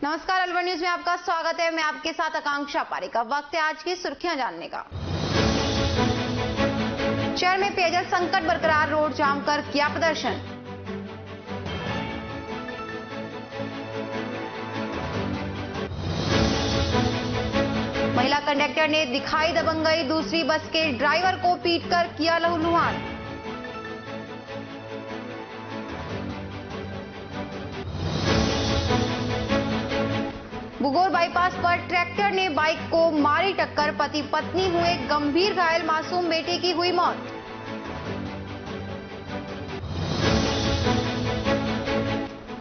नमस्कार, अलवर न्यूज में आपका स्वागत है। मैं आपके साथ आकांक्षा पारिक। वक्त है आज की सुर्खियां जानने का। शहर में पेयजल संकट बरकरार, रोड जाम कर किया प्रदर्शन। महिला कंडक्टर ने दिखाई दबंगई, दूसरी बस के ड्राइवर को पीटकर किया लहूलुहान। बुगोर बाईपास पर ट्रैक्टर ने बाइक को मारी टक्कर, पति पत्नी हुए गंभीर घायल, मासूम बेटे की हुई मौत।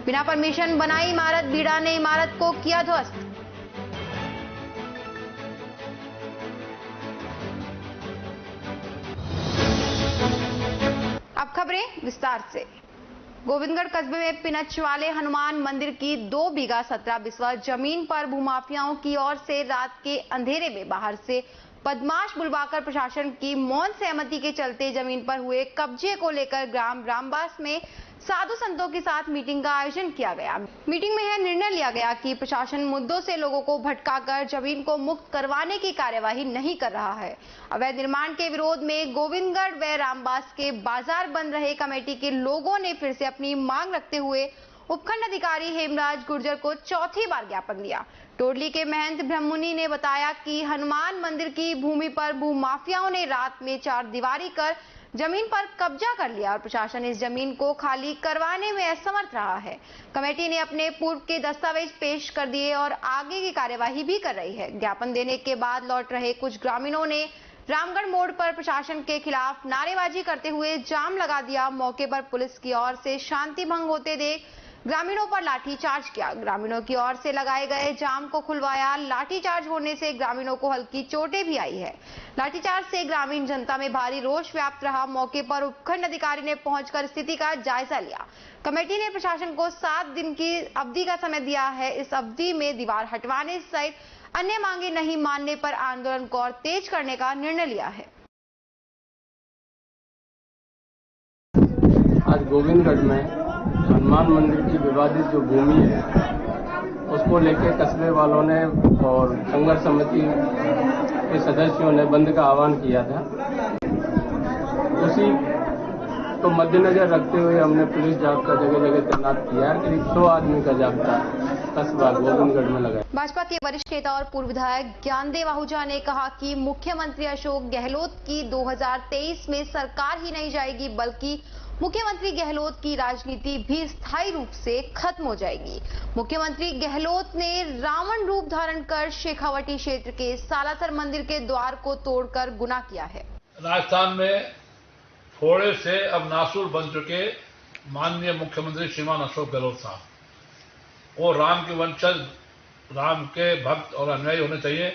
बिना परमिशन बनाई इमारत, बीड़ा ने इमारत को किया ध्वस्त। अब खबरें विस्तार से। गोविंदगढ़ कस्बे में पिनच वाले हनुमान मंदिर की 2 बीघा 17 बिस्वा जमीन पर भूमाफियाओं की ओर से रात के अंधेरे में बाहर से बदमाश बुलवाकर प्रशासन की मौन सहमति के चलते जमीन पर हुए कब्जे को लेकर ग्राम रामबास में साधु संतों के साथ मीटिंग का आयोजन किया गया। मीटिंग में यह निर्णय लिया गया कि प्रशासन मुद्दों से लोगों को भटकाकर जमीन को मुक्त करवाने की कार्यवाही नहीं कर रहा है। अवैध निर्माण के विरोध में गोविंदगढ़ व रामबास के बाजार बंद रहे कमेटी के लोगों ने फिर से अपनी मांग रखते हुए उपखंड अधिकारी हेमराज गुर्जर को चौथी बार ज्ञापन दिया। टोडली के महंत ब्रह्ममुनि ने बताया कि हनुमान मंदिर की भूमि पर भूमाफियाओं ने रात में 4 दीवारी कर जमीन पर कब्जा कर लिया और प्रशासन इस जमीन को खाली करवाने में असमर्थ रहा है। कमेटी ने अपने पूर्व के दस्तावेज पेश कर दिए और आगे की कार्यवाही भी कर रही है। ज्ञापन देने के बाद लौट रहे कुछ ग्रामीणों ने रामगढ़ मोड़ पर प्रशासन के खिलाफ नारेबाजी करते हुए जाम लगा दिया। मौके पर पुलिस की ओर से शांति भंग होते देख ग्रामीणों पर लाठीचार्ज किया। ग्रामीणों की ओर से लगाए गए जाम को खुलवाया। लाठीचार्ज होने से ग्रामीणों को हल्की चोटें भी आई है। लाठीचार्ज से ग्रामीण जनता में भारी रोष व्याप्त रहा। मौके पर उपखंड अधिकारी ने पहुंचकर स्थिति का जायजा लिया। कमेटी ने प्रशासन को 7 दिन की अवधि का समय दिया है। इस अवधि में दीवार हटवाने सहित अन्य मांगे नहीं मानने पर आंदोलन को और तेज करने का निर्णय लिया है। आज गोविंदगढ़ में हनुमान मंदिर की विवादित जो भूमि है उसको लेकर कस्बे वालों ने और संघर्ष समिति के सदस्यों ने बंद का आह्वान किया था। उसी को मद्देनजर रखते हुए हमने पुलिस जाब्ता जगह जगह तैनात किया है। करीब 100 आदमी का जाब्ता कस्बा गोविंदगढ़ में लगा। भाजपा के वरिष्ठ नेता और पूर्व विधायक ज्ञानदेव आहूजा ने कहा कि मुख्यमंत्री अशोक गहलोत की 2023 में सरकार ही नहीं जाएगी, बल्कि मुख्यमंत्री गहलोत की राजनीति भी स्थायी रूप से खत्म हो जाएगी। मुख्यमंत्री गहलोत ने रावण रूप धारण कर शेखावटी क्षेत्र के सालासर मंदिर के द्वार को तोड़कर गुनाह किया है। राजस्थान में थोड़े से अब नासूर बन चुके माननीय मुख्यमंत्री श्रीमान अशोक गहलोत साहब, वो राम के वंशज, राम के भक्त और अनुयायी होने चाहिए,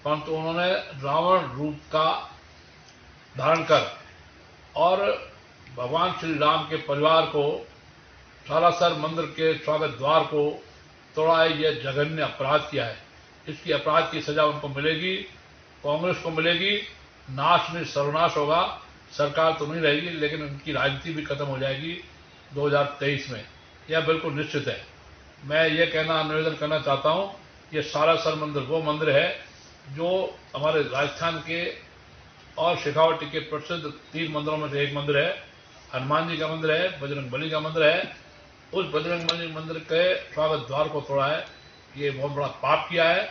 परंतु उन्होंने रावण रूप का धारण कर और भगवान श्री राम के परिवार को, सालासर मंदिर के स्वागत द्वार को तोड़ा है। यह जघन्य अपराध किया है। इसकी अपराध की सजा उनको मिलेगी, कांग्रेस को मिलेगी। नाश में सर्वनाश होगा। सरकार तो नहीं रहेगी, लेकिन उनकी राजनीति भी खत्म हो जाएगी 2023 में, यह बिल्कुल निश्चित है। मैं ये निवेदन करना चाहता हूँ, ये सालासर मंदिर वो मंदिर है जो हमारे राजस्थान के और शेखावटी के प्रसिद्ध 3 मंदिरों में से एक मंदिर है। हनुमान जी का मंदिर है, बजरंगबली का मंदिर है। उस बजरंगबली मंदिर के स्वागत द्वार को तोड़ा है। ये बहुत बड़ा पाप किया है।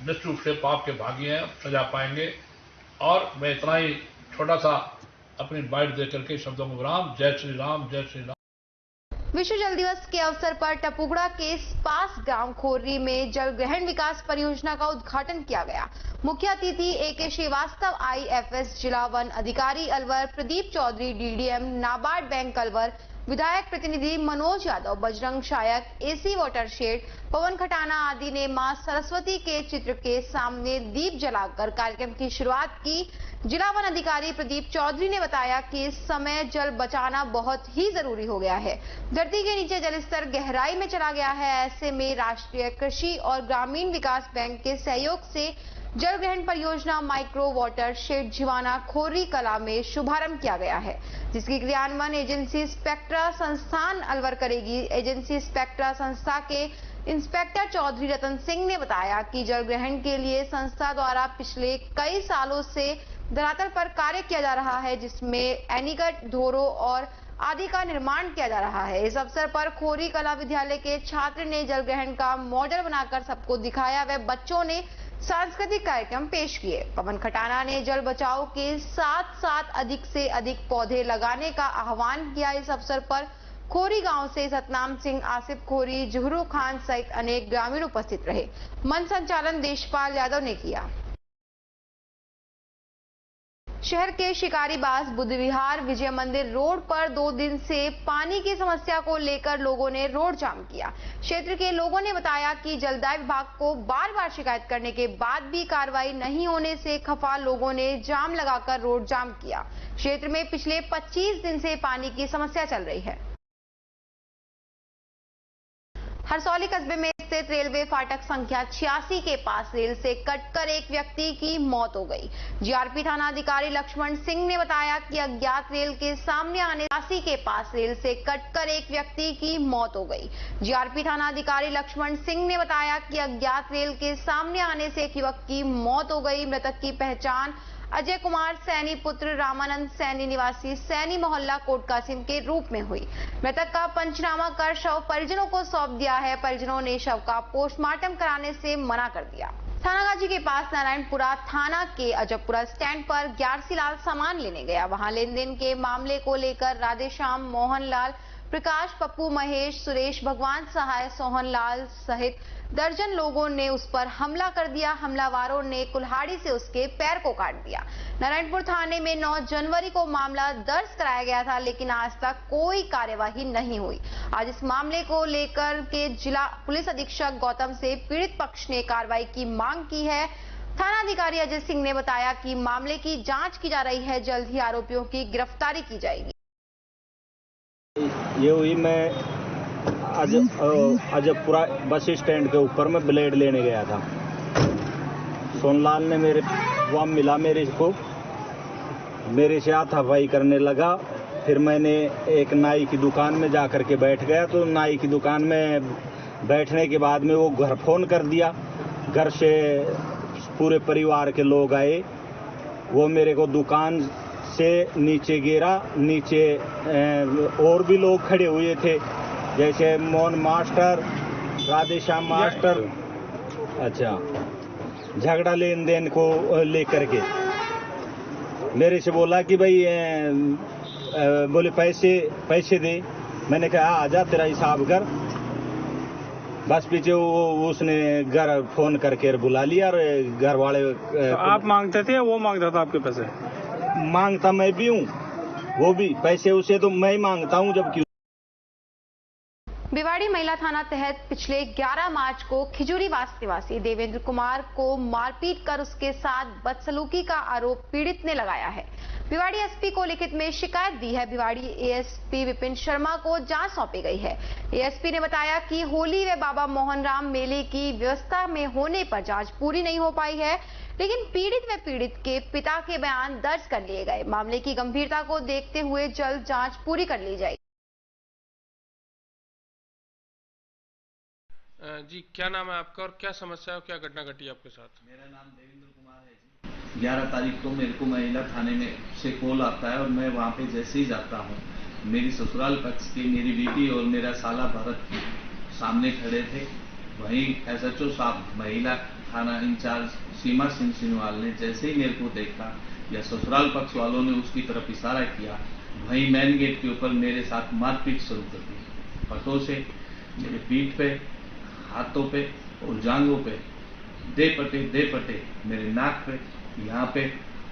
निश्चित रूप से पाप के भागी हैं, सजा पाएंगे। और मैं इतना ही छोटा सा अपनी बाइट दे करके शब्दों को विराम। जय श्री राम, जय श्री राम। विश्व जल दिवस के अवसर पर टपुगड़ा के पास गांव खोर्री में जल ग्रहण विकास परियोजना का उद्घाटन किया गया। मुख्य अतिथि AK श्रीवास्तव, IFS जिला वन अधिकारी अलवर, प्रदीप चौधरी DDM नाबार्ड बैंक अलवर, विधायक प्रतिनिधि मनोज यादव, बजरंग शायक, AC वाटरशेड, पवन खटाना आदि ने मां सरस्वती के चित्र के सामने दीप जलाकर कार्यक्रम की शुरुआत की। जिला वन अधिकारी प्रदीप चौधरी ने बताया कि इस समय जल बचाना बहुत ही जरूरी हो गया है। धरती के नीचे जल स्तर गहराई में चला गया है। ऐसे में राष्ट्रीय कृषि और ग्रामीण विकास बैंक के सहयोग से जल ग्रहण परियोजना माइक्रो वाटर शेड झिवाना खोर्री कला में शुभारंभ किया गया है, जिसकी क्रियान्वयन एजेंसी स्पेक्ट्रा संस्थान अलवर करेगी। एजेंसी स्पेक्ट्रा संस्था के इंस्पेक्टर चौधरी रतन सिंह ने बताया कि जल ग्रहण के लिए संस्था द्वारा पिछले कई सालों से धरातल पर कार्य किया जा रहा है, जिसमें एनीकट, ढोरो और आदि का निर्माण किया जा रहा है। इस अवसर पर खोरी कला विद्यालय के छात्र ने जल ग्रहण का मॉडल बनाकर सबको दिखाया व बच्चों ने सांस्कृतिक कार्यक्रम पेश किए। पवन खटाना ने जल बचाओ के साथ साथ अधिक से अधिक पौधे लगाने का आह्वान किया। इस अवसर पर खोरी गांव से सतनाम सिंह, आसिफ खोरी, जुहरू खान सहित अनेक ग्रामीण उपस्थित रहे। मंच संचालन देशपाल यादव ने किया। शहर के शिकारीबाज, बुद्ध विहार, विजय मंदिर रोड पर 2 दिन से पानी की समस्या को लेकर लोगों ने रोड जाम किया। क्षेत्र के लोगों ने बताया कि जलदाय विभाग को बार-बार शिकायत करने के बाद भी कार्रवाई नहीं होने से खफा लोगों ने जाम लगाकर रोड जाम किया। क्षेत्र में पिछले 25 दिन से पानी की समस्या चल रही है। हरसौली कस्बे में स्थित रेलवे फाटक संख्या 86 के पास रेल से कटकर एक व्यक्ति की मौत हो गई। जीआरपी थाना अधिकारी लक्ष्मण सिंह ने बताया कि अज्ञात रेल के सामने आने 86 के पास रेल से कटकर एक व्यक्ति की मौत हो गई। जीआरपी थाना अधिकारी लक्ष्मण सिंह ने बताया कि अज्ञात रेल के सामने आने से एक युवक की मौत हो गई। मृतक की पहचान अजय कुमार सैनी पुत्र रामानंद सैनी निवासी सैनी मोहल्ला कोट कासिम के रूप में हुई। मृतक का पंचनामा कर शव परिजनों को सौंप दिया है। परिजनों ने शव का पोस्टमार्टम कराने से मना कर दिया। थानागाजी के पास नारायणपुरा थाना के अजबपुरा स्टैंड पर ग्यारसीलाल सामान लेने गया। वहां लेन देन के मामले को लेकर राधेश्याम, मोहनलाल, प्रकाश, पप्पू, महेश, सुरेश, भगवान सहाय, सोहनलाल सहित दर्जन लोगों ने उस पर हमला कर दिया। हमलावरों ने कुल्हाड़ी से उसके पैर को काट दिया। नारायणपुर थाने में 9 जनवरी को मामला दर्ज कराया गया था, लेकिन आज तक कोई कार्यवाही नहीं हुई। आज इस मामले को लेकर के जिला पुलिस अधीक्षक गौतम से पीड़ित पक्ष ने कार्रवाई की मांग की है। थाना अधिकारी अजय सिंह ने बताया कि मामले की जांच की जा रही है, जल्द ही आरोपियों की गिरफ्तारी की जाएगी। ये हुई, मैं अजबपुरा बस स्टैंड के ऊपर में ब्लेड लेने गया था। सोनलाल ने वहाँ मिला मेरे को, मेरे से हाथापाई करने लगा। फिर मैंने एक नाई की दुकान में जा कर के बैठ गया। तो नाई की दुकान में बैठने के बाद में वो घर फोन कर दिया। घर से पूरे परिवार के लोग आए। वो मेरे को दुकान से नीचे गिरा। नीचे और भी लोग खड़े हुए थे, जैसे मोहन मास्टर, राधेश्याम मास्टर। अच्छा, झगड़ा लेन देन को लेकर के मेरे से बोला कि भाई बोले पैसे दे। मैंने कहा आजा तेरा हिसाब कर। बस पीछे उसने घर फोन करके बुला लिया और घर वाले तो आप मांगते थे या वो मांगता था आपके पैसे? मांगता मैं भी हूँ, वो भी पैसे उसे तो मैं ही मांगता हूँ। जबकि भिवाड़ी महिला थाना तहत पिछले 11 मार्च को खिजूरीवास निवासी देवेंद्र कुमार को मारपीट कर उसके साथ बदसलूकी का आरोप पीड़ित ने लगाया है। भिवाड़ी एसपी को लिखित में शिकायत दी है। भिवाड़ी एएसपी विपिन शर्मा को जांच सौंपी गई है। एएसपी ने बताया कि होली व बाबा मोहनराम मेले की व्यवस्था में होने पर जांच पूरी नहीं हो पाई है, लेकिन पीड़ित व पीड़ित के पिता के बयान दर्ज कर लिए गए। मामले की गंभीरता को देखते हुए जल्द जांच पूरी कर ली जाएगी। जी, क्या नाम है आपका और क्या समस्या है, क्या घटना घटी आपके साथ? मेरा नाम देवेंद्र कुमार है जी। 11 तारीख को मेरे को महिला थाने में से कॉल आता है और मैं वहाँ पे जैसे ही जाता हूँ, मेरी ससुराल पक्ष की मेरी बेटी और मेरा साला भरत सामने खड़े थे। वहीं एसएचओ साहब, महिला थाना इंचार्ज सीमा सिंह सिनवाल ने जैसे ही मेरे को देखा या ससुराल पक्ष वालों ने उसकी तरफ इशारा किया, वहीं मेन गेट के ऊपर मेरे साथ मारपीट शुरू कर दी। पटों से मेरे पीठ पे, हाथों पे और जांघों पे दे पटे मेरे नाक पे, यहाँ पे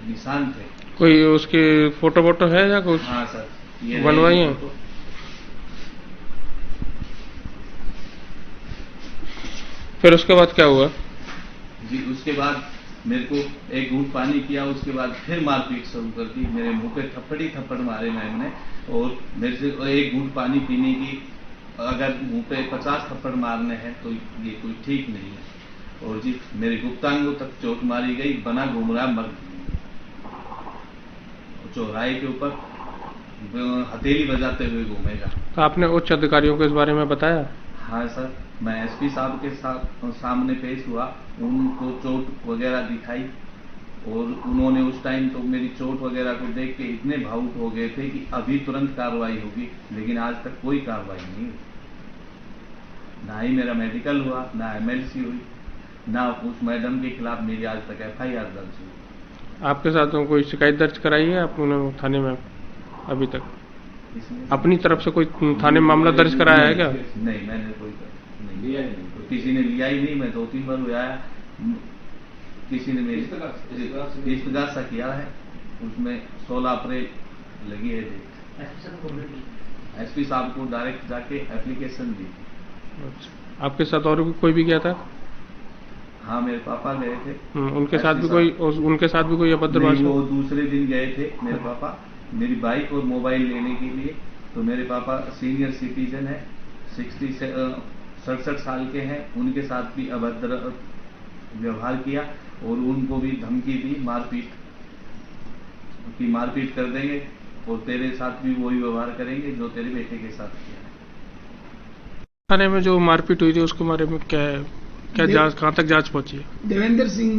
निशान थे। कोई उसकी फोटो है या कुछ? हाँ सर, ये बनवाई है। फिर उसके बाद क्या हुआ जी? उसके बाद मेरे को एक घूंट पानी किया, उसके बाद फिर मारपीट शुरू कर दी। मेरे मुंह पे थप्पड़ मारे मैम ने, और मेरे से एक घूंट पानी पीने की, अगर मुंह पे 50 थप्पड़ मारने हैं तो ये कोई ठीक नहीं है। और जी मेरे गुप्तांगों तक चोट मारी गई। बना घूम रहा मर्द चौराहे के ऊपर हथेली बजाते हुए घूमेगा। तो आपने उच्च अधिकारियों को इस बारे में बताया? हाँ सर, मैं एसपी साहब के सामने पेश हुआ, उनको चोट वगैरह दिखाई और उन्होंने उस टाइम तो मेरी चोट वगैरह को देख के इतने भावुक हो गए थे कि अभी तुरंत कार्रवाई होगी, लेकिन आज तक कोई कार्रवाई नहीं हुई। ना ही मेरा मेडिकल हुआ, ना एमएलसी हुई, ना उस मैडम के खिलाफ मेरी आज तक एफआईआर दर्ज हुई। आपके साथ कोई शिकायत दर्ज कराई है आपने थाने में अभी तक? अपनी तरफ से कोई थाने में मामला दर्ज कराया है क्या? नहीं, मैंने कोई लिया ही नहीं, किसी ने लिया ही नहीं। मैं 2-3 बार आया, किसी ने मेरी इस्तगासा किया है, उसमें 16 अप्रैल लगी है डेट। एसपी साहब को डायरेक्ट जाके एप्लीकेशन दी। अच्छा, आपके साथ और भी कोई भी गया था? हाँ, मेरे पापा गए थे। उनके साथ भी कोई अभद्रवास? वो दूसरे दिन गए थे मेरे पापा मेरी बाइक और मोबाइल लेने के लिए। तो मेरे पापा सीनियर सिटीजन है, 67 साल के हैं, उनके साथ भी अभद्र व्यवहार किया और उनको भी धमकी दी मारपीट कर देंगे और तेरे साथ भी वही व्यवहार करेंगे जो तेरे बेटे के साथ किया। थाने में जो मारपीट हुई थी उसके बारे में क्या जांच, कहां तक जांच पहुंची है? देवेंद्र सिंह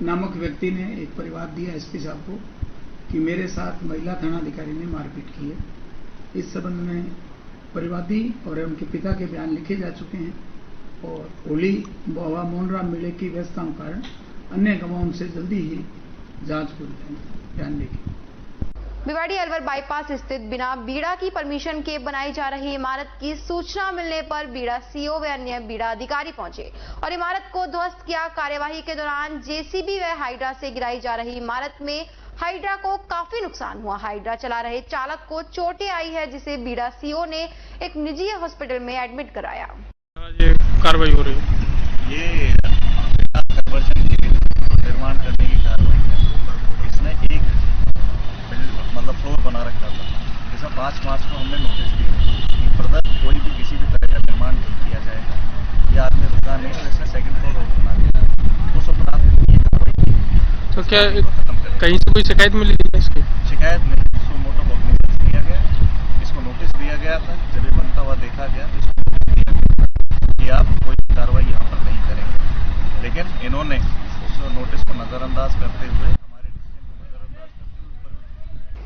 नामक व्यक्ति ने एक परिवाद दिया एसपी साहब को कि मेरे साथ महिला थानाधिकारी ने मारपीट की है। इस संबंध में परिवादी और उनके पिता के बयान लिखे जा चुके हैं और होली व मोहनराम मेले की व्यस्तताओं के कारण अन्य गवाहों से जल्दी ही जांच पूरी करेंगे, बयान लिखे। भिवाड़ी अलवर बाईपास स्थित बिना बीड़ा की परमिशन के बनाई जा रही इमारत की सूचना मिलने पर बीड़ा सीओ व अन्य बीड़ा अधिकारी पहुंचे और इमारत को ध्वस्त किया। कार्यवाही के दौरान जेसीबी व हाइड्रा से गिराई जा रही इमारत में हाइड्रा को काफी नुकसान हुआ। हाइड्रा चला रहे चालक को चोटें आई है, जिसे बीड़ा सीओ ने एक निजी हॉस्पिटल में एडमिट कराया। ये कार्रवाई हो रही है, ये कन्वर्जन के निर्माण करने की कार्रवाई है। इसने एक फ्लोर बना रखा था, जैसा 5 मार्च को हमने नोटिस दिया कि फर्दर कोई भी किसी भी तरह का निर्माण नहीं किया जाएगा। ये आदमी रुका नहीं और इसने सेकंड फ्लोर और बना दिया। उस अपराध की कार्रवाई की। तो क्या कहीं से कोई शिकायत मिली थी इसकी? शिकायत नहीं, इसको मोटो कॉग्निजेंस दिया गया, इसको नोटिस दिया गया था। जब ये बनता हुआ देखा गया तो इसको नोटिस दिया गया कि आप कोई कार्रवाई यहाँ पर नहीं करेंगे, लेकिन इन्होंने उस नोटिस को नजरअंदाज करते हुए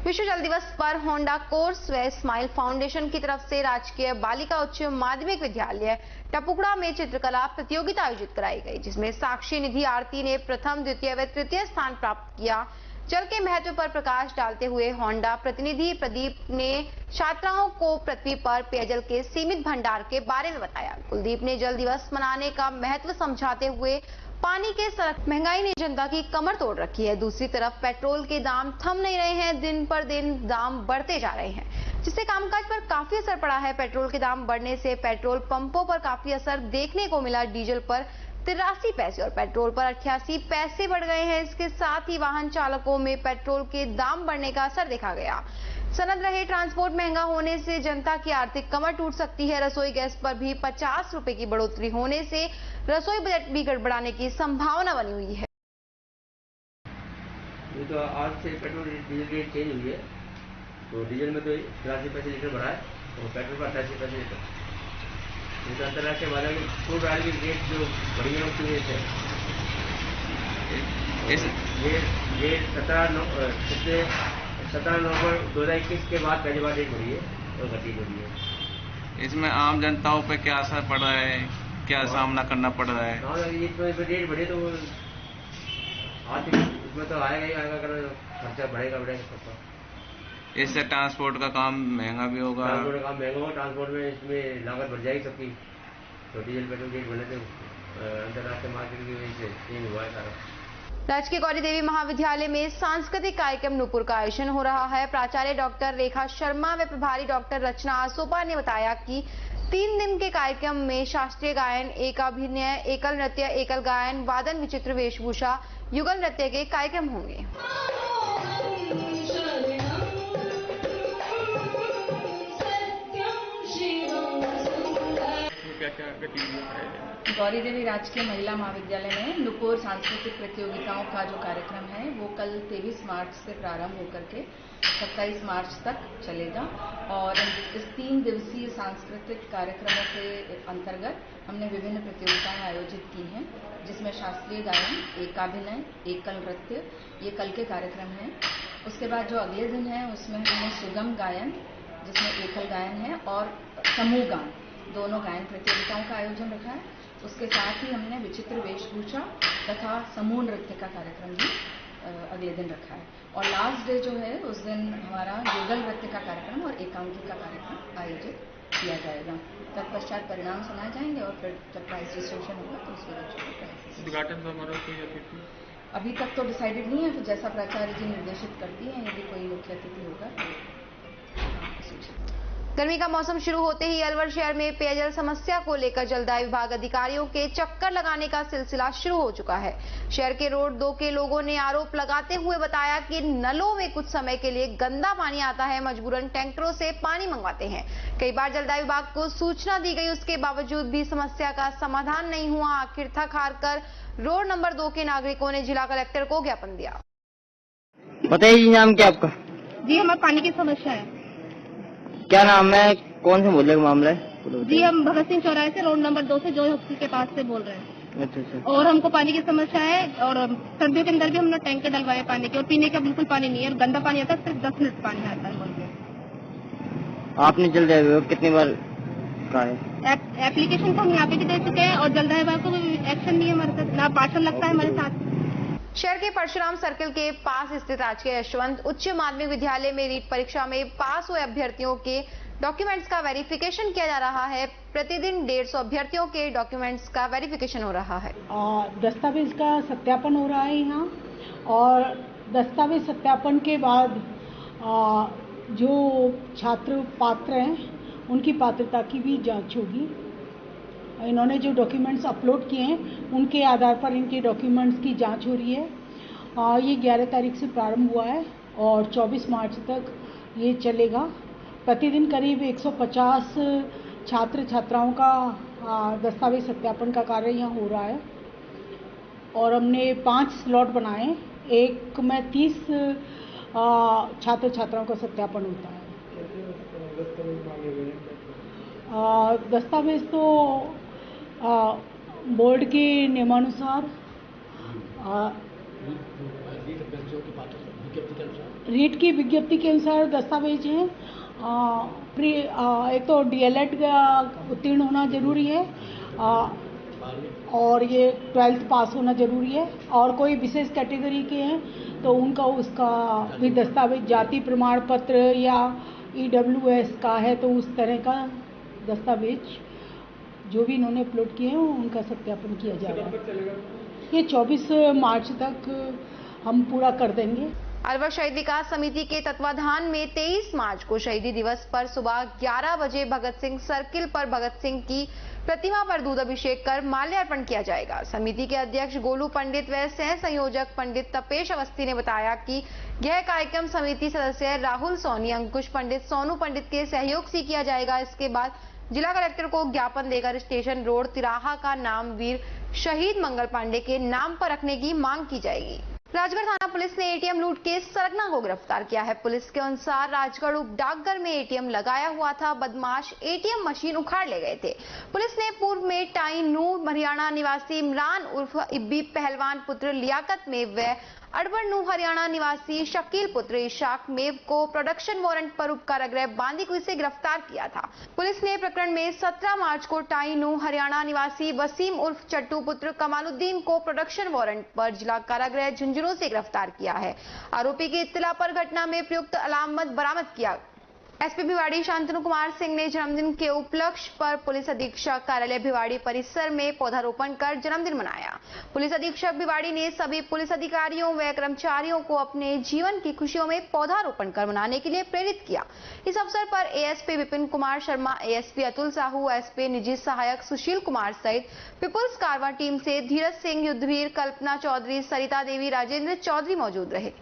विश्व जल दिवस पर होंडा कोर्स व स्माइल फाउंडेशन की तरफ से राजकीय बालिका उच्च माध्यमिक विद्यालय टपुकड़ा में चित्रकला प्रतियोगिता आयोजित कराई गई, जिसमें साक्षी निधि आरती ने प्रथम, द्वितीय व तृतीय स्थान प्राप्त किया। जल के महत्व पर प्रकाश डालते हुए होंडा प्रतिनिधि प्रदीप ने छात्राओं को पृथ्वी पर पेयजल के सीमित भंडार के बारे में बताया। कुलदीप ने जल दिवस मनाने का महत्व समझाते हुए पानी के सड़क महंगाई ने जनता की कमर तोड़ रखी है। दूसरी तरफ पेट्रोल के दाम थम नहीं रहे हैं, दिन पर दिन दाम बढ़ते जा रहे हैं, जिससे कामकाज पर काफी असर पड़ा है। पेट्रोल के दाम बढ़ने से पेट्रोल पंपों पर काफी असर देखने को मिला। डीजल पर 83 पैसे और पेट्रोल पर 88 पैसे बढ़ गए हैं। इसके साथ ही वाहन चालकों में पेट्रोल के दाम बढ़ने का असर देखा गया। सनद रहे ट्रांसपोर्ट महंगा होने से जनता की आर्थिक कमर टूट सकती है। रसोई गैस पर भी 50 रुपए की बढ़ोतरी होने से रसोई बजट भी गड़बड़ाने की संभावना बनी हुई है। ये तो आज से पेट्रोल डीजल रेट चेंज हुई है, तो डीजल में तो 83 पैसे लीटर बढ़ा है और पेट्रोल पर 88 पैसे लीटर। ये तो अंतर्राष्ट्रीय बाजार की क्रूड ऑयल की रेट जो बढ़ी है उसकी वजह से ये 17 नवंबर 2021 के बाद पहली बार रेट बढ़ी है और घटी बढ़ी है। इसमें आम जनताओं पे क्या असर पड़ रहा है, क्या सामना करना पड़ रहा है? हाँ, ये तो रेट बढ़े तो आर्थिक उसमें तो आएगा ही आएगा, अगर खर्चा बढ़ेगा सबका। इससे ट्रांसपोर्ट का काम महंगा भी होगा। ट्रांसपोर्ट का काम महंगा होगा, ट्रांसपोर्ट में इसमें लागत बढ़ जाएगी सबकी। तो डीजल पेट्रोल रेट बढ़ने से अंतर्राष्ट्रीय मार्केट की वजह से चेंज हुआ है सारा। राजकीय गौरी देवी महाविद्यालय में सांस्कृतिक कार्यक्रम नूपुर का आयोजन हो रहा है। प्राचार्य डॉक्टर रेखा शर्मा व प्रभारी डॉक्टर रचना आसोपा ने बताया कि 3 दिन के कार्यक्रम में शास्त्रीय गायन, एकाभिनय, एकल नृत्य, एकल गायन, वादन, विचित्र वेशभूषा, युगल नृत्य के कार्यक्रम होंगे। क्या क्या गतिविधियां है? गौरी देवी राजकीय महिला महाविद्यालय में नुपुर सांस्कृतिक प्रतियोगिताओं का जो कार्यक्रम है वो कल 23 मार्च से प्रारंभ होकर के 27 मार्च तक चलेगा और इस 3 दिवसीय सांस्कृतिक कार्यक्रमों के अंतर्गत हमने विभिन्न प्रतियोगिताएं आयोजित की हैं, जिसमें शास्त्रीय गायन, एकाभिनय, एकल नृत्य, ये कल के कार्यक्रम हैं। उसके बाद जो अगले दिन है उसमें हमने सुगम गायन, जिसमें एकल गायन है, और समूह गान, दोनों गायन प्रतियोगिताओं का आयोजन रखा है। उसके साथ ही हमने विचित्र वेशभूषा तथा समूह नृत्य का कार्यक्रम भी अगले दिन रखा है। और लास्ट डे जो है उस दिन हमारा युगल नृत्य का कार्यक्रम और एकांकी का कार्यक्रम आयोजित किया जाएगा। तत्पश्चात परिणाम सुनाए जाएंगे और फिर जब प्राइज डिस्ट्रीब्यूशन होगा तो उसके बच्चों को प्राइज। उद्घाटन समारोह कोई अतिथि अभी तक तो डिसाइडेड नहीं है, तो जैसा प्राचार्य जी निर्देशित करती हैं, यदि कोई मुख्य अतिथि होगा तो गर्मी का मौसम शुरू होते ही अलवर शहर में पेयजल समस्या को लेकर जलदाय विभाग अधिकारियों के चक्कर लगाने का सिलसिला शुरू हो चुका है। शहर के रोड 2 के लोगों ने आरोप लगाते हुए बताया कि नलों में कुछ समय के लिए गंदा पानी आता है, मजबूरन टैंकरों से पानी मंगवाते हैं। कई बार जलदाय विभाग को सूचना दी गई, उसके बावजूद भी समस्या का समाधान नहीं हुआ। आखिर थक हार कर रोड नंबर 2 के नागरिकों ने जिला कलेक्टर को ज्ञापन दिया। बताइए जी, नाम क्या आपका? जी, हमारे पानी की समस्या है। क्या नाम है? कौन से मुद्दे का मामला है? जी, हम भगत सिंह चौराहे से रोड नंबर 2 से जो हॉस्पिटल के पास से बोल रहे हैं। अच्छा। और और हमको पानी की समस्या है और सर्दियों के अंदर भी हमने टैंकर डलवाए पानी के, और पीने का बिल्कुल पानी नहीं है, और गंदा पानी आता है, सिर्फ 10 मिनट पानी आता है बोल के। आपने जल्द कितनी बार कहा है? एप्लीकेशन तो हम यहाँ पे भी दे चुके हैं और जल्द विभाग को भी एक्शन नहीं है हमारे साथ, ना पार्षद लगता है हमारे साथ। शहर के परशुराम सर्किल के पास स्थित राजकीय यशवंत उच्च माध्यमिक विद्यालय में रीट परीक्षा में पास हुए अभ्यर्थियों के डॉक्यूमेंट्स का वेरिफिकेशन किया जा रहा है। प्रतिदिन 150 अभ्यर्थियों के डॉक्यूमेंट्स का वेरिफिकेशन हो रहा है। दस्तावेज का सत्यापन हो रहा है यहाँ, और दस्तावेज सत्यापन के बाद जो छात्र पात्र हैं उनकी पात्रता की भी जांच होगी। इन्होंने जो डॉक्यूमेंट्स अपलोड किए हैं उनके आधार पर इनके डॉक्यूमेंट्स की जांच हो रही है। ये 11 तारीख से प्रारंभ हुआ है और 24 मार्च तक ये चलेगा। प्रतिदिन करीब 150 छात्र छात्राओं का दस्तावेज सत्यापन का कार्य यहाँ हो रहा है, और हमने 5 स्लॉट बनाए, एक में 30 छात्र छात्राओं का सत्यापन होता है। दस्तावेज तो बोर्ड के नियमानुसार रीट की विज्ञप्ति के अनुसार दस्तावेज हैं। एक तो DLED उत्तीर्ण होना जरूरी है, और ये 12th पास होना जरूरी है, और कोई विशेष कैटेगरी के हैं तो उनका उसका भी दस्तावेज, जाति प्रमाण पत्र या EWS का है तो उस तरह का दस्तावेज जो भी इन्होंने अपलोड किए हैं उनका सत्यापन किया जाएगा। ये 24 मार्च तक हम पूरा कर देंगे। अलवर शहीद विकास समिति के तत्वाधान में 23 मार्च को शहीदी दिवस पर सुबह 11 बजे भगत सिंह सर्किल पर भगत सिंह की प्रतिमा पर दूध अभिषेक कर माल्यार्पण किया जाएगा। समिति के अध्यक्ष गोलू पंडित व सह संयोजक पंडित तपेश अवस्थी ने बताया कि यह कार्यक्रम समिति सदस्य राहुल सोनी, अंकुश पंडित, सोनू पंडित के सहयोग से किया जाएगा। इसके बाद जिला कलेक्टर को ज्ञापन देकर स्टेशन रोड तिराहा का नाम वीर शहीद मंगल पांडे के नाम पर रखने की मांग की जाएगी। राजगढ़ थाना पुलिस ने ATM लूट के सरगना को गिरफ्तार किया है। पुलिस के अनुसार राजगढ़ उप डाकघर में ATM लगाया हुआ था, बदमाश ATM मशीन उखाड़ ले गए थे। पुलिस ने पूर्व में टाई नूर हरियाणा निवासी इमरान उर्फ इब्बी पहलवान पुत्र लियाकत मेव व अड़बड़ नूर हरियाणा निवासी शकील पुत्र इशाक मेव को प्रोडक्शन वारंट पर उपकारागृह बांदीकुई से गिरफ्तार किया था। पुलिस ने प्रकरण में 17 मार्च को टाई नूर हरियाणा निवासी वसीम उर्फ चट्टू पुत्र कमालुद्दीन को प्रोडक्शन वारंट पर जिला कारागृह झुंझुनू से गिरफ्तार किया है। आरोपी की इत्तला पर घटना में प्रयुक्त अलामत बरामद किया। एसपी भिवाड़ी शांतनु कुमार सिंह ने जन्मदिन के उपलक्ष्य पर पुलिस अधीक्षक कार्यालय भिवाड़ी परिसर में पौधारोपण कर जन्मदिन मनाया। पुलिस अधीक्षक भिवाड़ी ने सभी पुलिस अधिकारियों व कर्मचारियों को अपने जीवन की खुशियों में पौधारोपण कर मनाने के लिए प्रेरित किया। इस अवसर पर ASP Vipin Kumar Sharma, ASP Atul Sahu, SP निजी सहायक सुशील कुमार सहित पीपुल्स कारवां टीम से धीरज सिंह, युद्धवीर, कल्पना चौधरी, सरिता देवी, राजेंद्र चौधरी मौजूद रहे।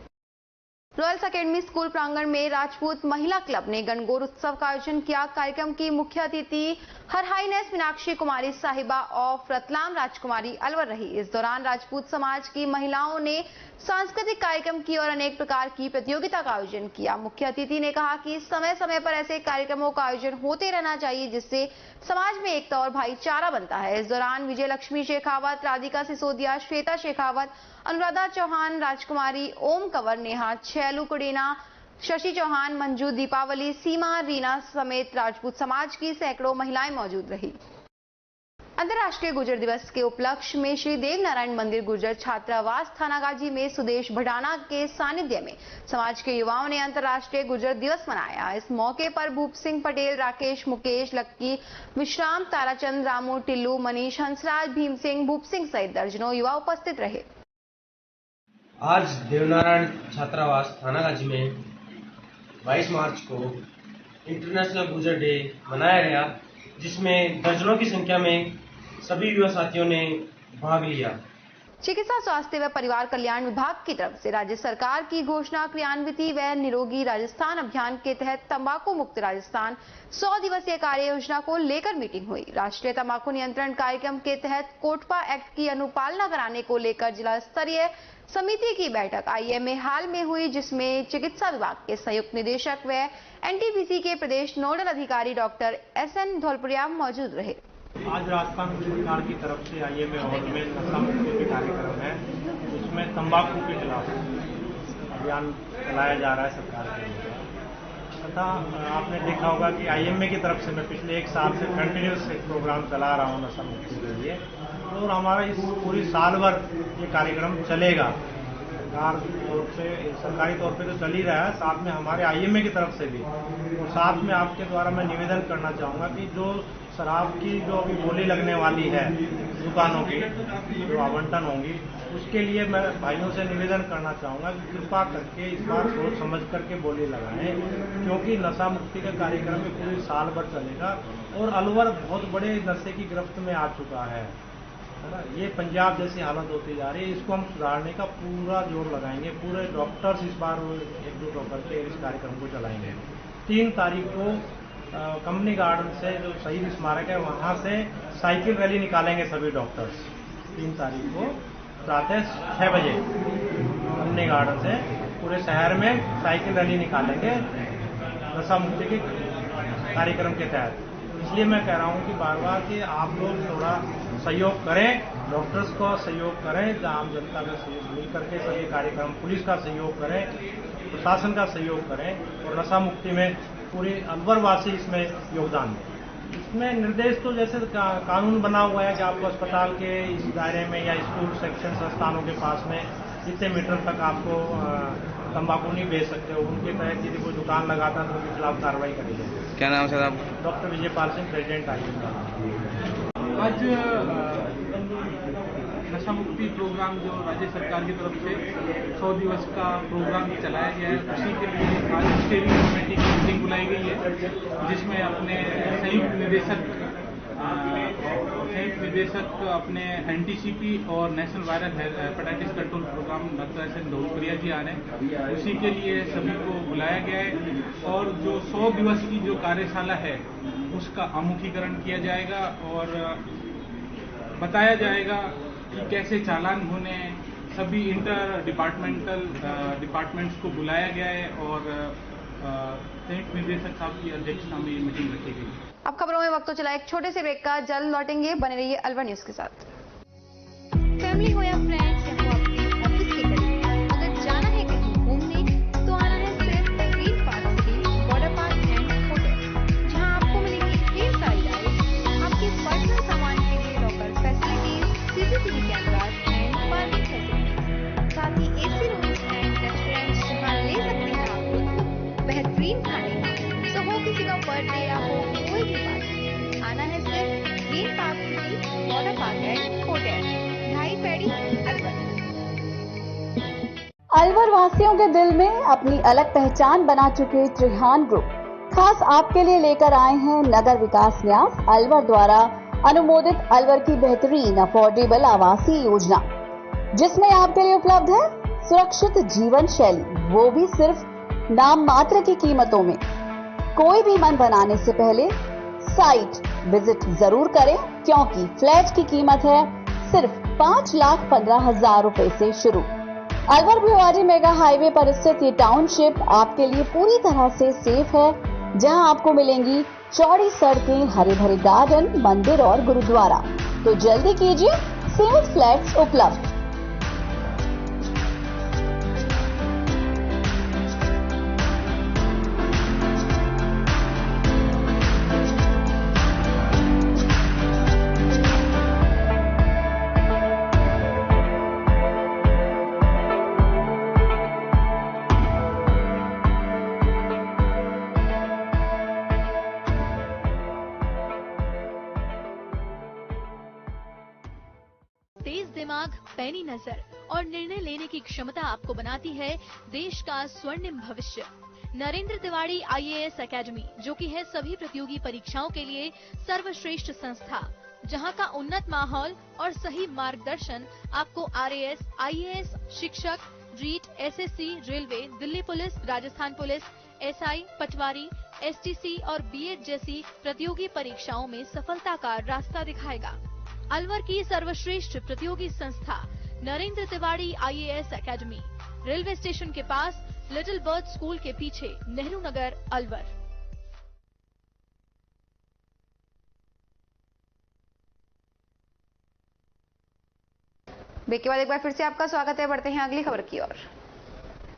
रॉयल्स एकेडमी स्कूल प्रांगण में राजपूत महिला क्लब ने गणगौर उत्सव का आयोजन किया। कार्यक्रम की मुख्य अतिथि हर हाईनेस मीनाक्षी कुमारी साहिबा ऑफ रतलाम राजकुमारी अलवर रही। इस दौरान राजपूत समाज की महिलाओं ने सांस्कृतिक कार्यक्रम किए और अनेक प्रकार की प्रतियोगिता का आयोजन किया। मुख्य अतिथि ने कहा कि समय समय पर ऐसे कार्यक्रमों का आयोजन होते रहना चाहिए जिससे समाज में एकता और भाईचारा बनता है। इस दौरान विजय लक्ष्मी शेखावत, राधिका सिसोदिया, श्वेता शेखावत, अनुराधा चौहान, राजकुमारी ओम कंवर, नेहा छैलू कुड़ीना, शशि चौहान, मंजू, दीपावली, सीमा, रीना समेत राजपूत समाज की सैकड़ों महिलाएं मौजूद रही। अंतर्राष्ट्रीय गुर्जर दिवस के उपलक्ष्य में श्री देव नारायण मंदिर गुर्जर छात्रावास थानागाजी में सुदेश भडाना के सानिध्य में समाज के युवाओं ने अंतर्राष्ट्रीय गुर्जर दिवस मनाया। इस मौके पर भूप सिंह पटेल, राकेश, मुकेश, लक्की, विश्राम, ताराचंद, रामू, टिल्लू, मनीष, हंसराज, भीम सिंह, भूप सिंह सहित दर्जनों युवा उपस्थित रहे। आज देवनारायण छात्रावास थानागाजी में 22 मार्च को इंटरनेशनल गुर्जर डे मनाया गया, जिसमें दर्जनों की संख्या में सभी युवा साथियों ने भाग लिया। चिकित्सा, स्वास्थ्य व परिवार कल्याण विभाग की तरफ से राज्य सरकार की घोषणा क्रियान्विति व निरोगी राजस्थान अभियान के तहत तंबाकू मुक्त राजस्थान 100 दिवसीय कार्य योजना को लेकर मीटिंग हुई। राष्ट्रीय तंबाकू नियंत्रण कार्यक्रम के तहत कोटपा एक्ट की अनुपालना कराने को लेकर जिला स्तरीय समिति की बैठक IM में हाल में हुई, जिसमें चिकित्सा विभाग के संयुक्त निदेशक व NTPC के प्रदेश नोडल अधिकारी डॉक्टर SN धौलपुरिया मौजूद रहे। आज राजस्थान सरकार की तरफ से IM हॉल में नशा मुक्ति के कार्यक्रम है, उसमें तंबाकू के खिलाफ अभियान चलाया जा रहा है सरकार के द्वारा। तथा आपने देखा होगा कि IM की तरफ से मैं पिछले 1 साल से कंटिन्यूस एक प्रोग्राम चला रहा हूँ नशा मुक्ति के लिए, और हमारा इस पूरी साल भर ये कार्यक्रम चलेगा। सरकारी तौर पे तो चल ही रहा है, साथ में हमारे IM की तरफ से भी। और साथ में आपके द्वारा मैं निवेदन करना चाहूँगा कि जो शराब की जो अभी बोली लगने वाली है दुकानों की, जो आवंटन होंगी, उसके लिए मैं भाइयों से निवेदन करना चाहूँगा कि कृपा करके इस बार सोच समझ करके बोली लगाएं, क्योंकि नशा मुक्ति का कार्यक्रम पूरी साल भर चलेगा और अलवर बहुत बड़े नशे की गिरफ्त में आ चुका है ना। ये पंजाब जैसी हालत होती जा रही है, इसको हम सुधारने का पूरा जोर लगाएंगे। पूरे डॉक्टर्स इस बार एकजुट होकर के इस कार्यक्रम को चलाएंगे। 3 तारीख को कंपनी गार्डन से जो शहीद स्मारक है वहाँ से साइकिल रैली निकालेंगे सभी डॉक्टर्स। 3 तारीख को प्रातः 6 बजे कंपनी गार्डन से पूरे शहर में साइकिल रैली निकालेंगे नशा मुक्ति के कार्यक्रम के तहत। इसलिए मैं कह रहा हूँ कि बार बार कि आप लोग थोड़ा सहयोग करें, डॉक्टर्स को सहयोग करें, आम जनता का सहयोग मिल करके सभी कार्यक्रम, पुलिस का सहयोग करें, प्रशासन का सहयोग करें और नशा मुक्ति में पूरी अलवरवासी इसमें योगदान दें। इसमें निर्देश तो जैसे कानून बना हुआ है कि आपको अस्पताल के इस दायरे में या स्कूल शिक्षण संस्थानों के पास में इतने मीटर तक आपको तंबाकू नहीं बेच सकते हो, उनके तहत यदि कोई दुकान लगाता तो उनके खिलाफ कार्रवाई करी जाए। क्या नाम सर आप? Doctor Vijaypal Singh, president IM। आज नशा मुक्ति प्रोग्राम जो राज्य सरकार की तरफ से 100 दिवस का प्रोग्राम चलाया गया है, उसी के लिए आज स्टीयरिंग कमेटी की मीटिंग बुलाई गई है, जिसमें अपने संयुक्त निदेशक अपने NTCP और national viral hepatitis control programme doctor SN Dhaulpuria ji आ रहे हैं। उसी के लिए सभी को बुलाया गया है और जो 100 दिवस की जो कार्यशाला है उसका आमुखीकरण किया जाएगा और बताया जाएगा कि कैसे चालान होने, सभी इंटर डिपार्टमेंटल डिपार्टमेंट्स को बुलाया गया है और संयुक्त निदेशक साहब की अध्यक्षता में ये मीटिंग रखी गई। अब खबरों में वक्त तो चला एक छोटे से ब्रेक का, जल्द लौटेंगे, बने रहिए अलवर न्यूज के साथ। फैमिली हो या फ्रेंड्स या ऑफिस के करीब, अगर जाना है कहीं घूमने तो आना है सिर्फ green park city water park and hotel, जहां आपको मिलेगी ढेर सारी राइड्स, आपके पर्सनल सामान के लिए locker facilities, CCTV cameras and parking facilities, साथ ही AC रूम्स एंड रेस्टोरेंट्स जहां ले सकते हैं आप बेहतरीन खाने। तो हो किसी का बर्थडे या हो कोई भी पार्टी, आना है सिर्फ green park city water park and hotel, 2.5 पैड़ी अलवर। अलवर वासियों के दिल में अपनी अलग पहचान बना चुके त्रिहान ग्रुप खास आपके लिए लेकर आए हैं नगर विकास न्यास अलवर द्वारा अनुमोदित अलवर की बेहतरीन अफोर्डेबल आवासीय योजना, जिसमें आपके लिए उपलब्ध है सुरक्षित जीवन शैली, वो भी सिर्फ नाम मात्र की कीमतों में। कोई भी मन बनाने से पहले साइट विजिट जरूर करें, क्योंकि फ्लैट की कीमत है सिर्फ 5,15,000 रुपए से शुरू। अलवर भिवाड़ी मेगा हाईवे पर स्थित ये टाउनशिप आपके लिए पूरी तरह से सेफ है, जहां आपको मिलेंगी चौड़ी सड़कें, हरे भरे गार्डन, मंदिर और गुरुद्वारा। तो जल्दी कीजिए, सेल्स फ्लैट्स उपलब्ध। तेज दिमाग, पैनी नजर और निर्णय लेने की क्षमता आपको बनाती है देश का स्वर्णिम भविष्य। नरेंद्र तिवारी IAS एकेडमी, जो कि है सभी प्रतियोगी परीक्षाओं के लिए सर्वश्रेष्ठ संस्था, जहां का उन्नत माहौल और सही मार्गदर्शन आपको RAS, IAS, शिक्षक, REET, SSC, railway, Delhi police, Rajasthan police, SI, patwari, STC और BEd जैसी प्रतियोगी परीक्षाओं में सफलता का रास्ता दिखाएगा। अलवर की सर्वश्रेष्ठ प्रतियोगी संस्था Narendra Tiwari IAS academy, railway station के पास, लिटिल बर्ड स्कूल के पीछे, नेहरू नगर, अलवर। ब्रेक के बाद एक बार फिर से आपका स्वागत है। बढ़ते हैं अगली खबर की ओर।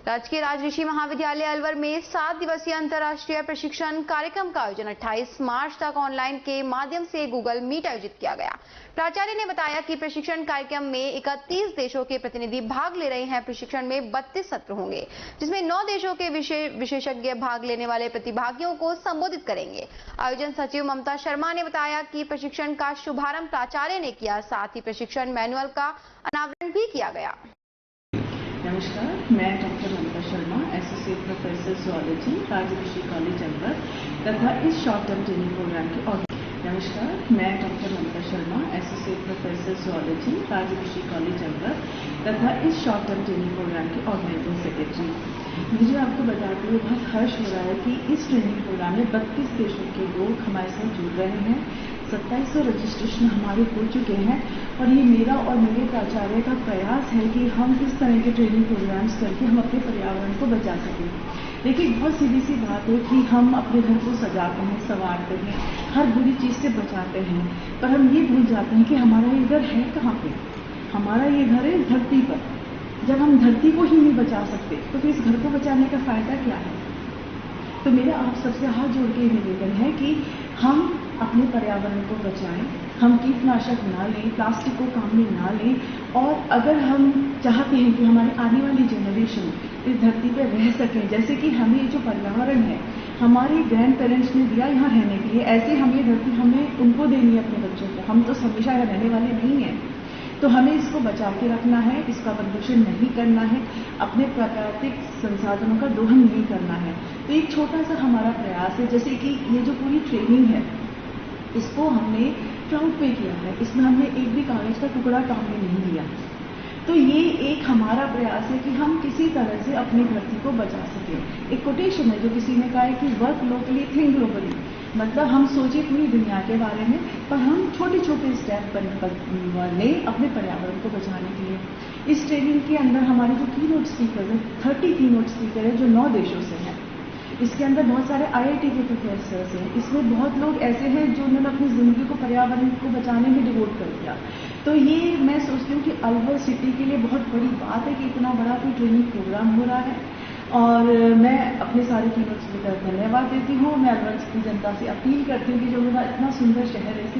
राजकीय राजऋषि महाविद्यालय अलवर में 7 दिवसीय अंतर्राष्ट्रीय प्रशिक्षण कार्यक्रम का आयोजन 28 मार्च तक ऑनलाइन के माध्यम से गूगल मीट आयोजित किया गया। प्राचार्य ने बताया कि प्रशिक्षण कार्यक्रम में 31 देशों के प्रतिनिधि भाग ले रहे हैं। प्रशिक्षण में 32 सत्र होंगे, जिसमें 9 देशों के विशेषज्ञ भाग लेने वाले प्रतिभागियों को संबोधित करेंगे। आयोजन सचिव ममता शर्मा ने बताया कि प्रशिक्षण का शुभारंभ प्राचार्य ने किया, साथ ही प्रशिक्षण मैनुअल का अनावरण भी किया गया। नमस्कार, मैं doctor Mamta Sharma, associate professor zoology, राजऋषि कॉलेज अलवर तथा इस शॉर्ट टर्म ट्रेनिंग प्रोग्राम की नमस्कार, मैं doctor Mamta Sharma, associate professor zoology, राजऋषि कॉलेज अलवर तथा इस शॉर्ट टर्म ट्रेनिंग प्रोग्राम की ऑर्गेनाइजिंग सेक्रेटरी। मुझे आपको बताते हुए बहुत हर्ष हो रहा है कि इस ट्रेनिंग प्रोग्राम में 32 देशों के लोग हमारे साथ जुड़ रहे हैं। 2700 रजिस्ट्रेशन हमारे हो चुके हैं और ये मेरा और मेरे प्राचार्य का प्रयास है कि हम इस तरह के ट्रेनिंग प्रोग्राम्स करके हम अपने पर्यावरण को बचा सकें। देखिए, बहुत सीधी सी बात है कि हम अपने घर को सजाते हैं, संवारते हैं, हर बुरी चीज़ से बचाते हैं, पर हम ये भूल जाते हैं कि हमारा ये घर है कहाँ पे। हमारा ये घर है धरती पर। जब हम धरती को ही नहीं बचा सकते तो फिर इस घर को बचाने का फायदा क्या है। तो मेरा आप सबसे हाथ जोड़ के निवेदन है कि हम अपने पर्यावरण को बचाएं, हम कीटनाशक ना लें, प्लास्टिक को काम में ना लें, और अगर हम चाहते हैं कि हमारी आने वाली जनरेशन इस धरती पर रह सकें, जैसे कि हमें जो पर्यावरण है हमारे ग्रैंड पेरेंट्स ने दिया यहाँ रहने के लिए, ऐसे हमें धरती हमें उनको देनी है अपने बच्चों को। हम तो हमेशा यहाँ रहने वाले नहीं हैं, तो हमें इसको बचा के रखना है, इसका प्रदूषण नहीं करना है, अपने प्राकृतिक संसाधनों का दोहन नहीं करना है। तो एक छोटा सा हमारा प्रयास है, जैसे कि ये जो पूरी ट्रेनिंग है इसको हमने क्राउड पे किया है, इसमें हमने एक भी कागज का टुकड़ा काम में नहीं लिया। तो ये एक हमारा प्रयास है कि हम किसी तरह से अपनी धरती को बचा सकें। एक कोटेशन है जो किसी ने कहा है कि वर्क लोकली थिंक ग्लोबली, मतलब हम सोचे पूरी दुनिया के बारे में, पर हम छोटे छोटे स्टेप लें अपने पर्यावरण को बचाने के लिए। इस ट्रेनिंग के अंदर हमारे जो कीनोट स्पीकर है, 30 कीनोट स्पीकर है जो 9 देशों से हैं। इसके अंदर बहुत सारे IIT के प्रोफेसर्स हैं। इसमें बहुत लोग ऐसे हैं जो उन्होंने अपनी जिंदगी को पर्यावरण को बचाने में डिवोट कर दिया। तो ये मैं सोचती हूँ कि अलवर सिटी के लिए बहुत बड़ी बात है कि इतना बड़ा कोई ट्रेनिंग प्रोग्राम हो रहा है, और मैं अपने सारे कीनोट स्पीकर को धन्यवाद देती हूँ। मैं अलवर की जनता से अपील करती हूँ कि जो मेरा इतना सुंदर शहर है इसे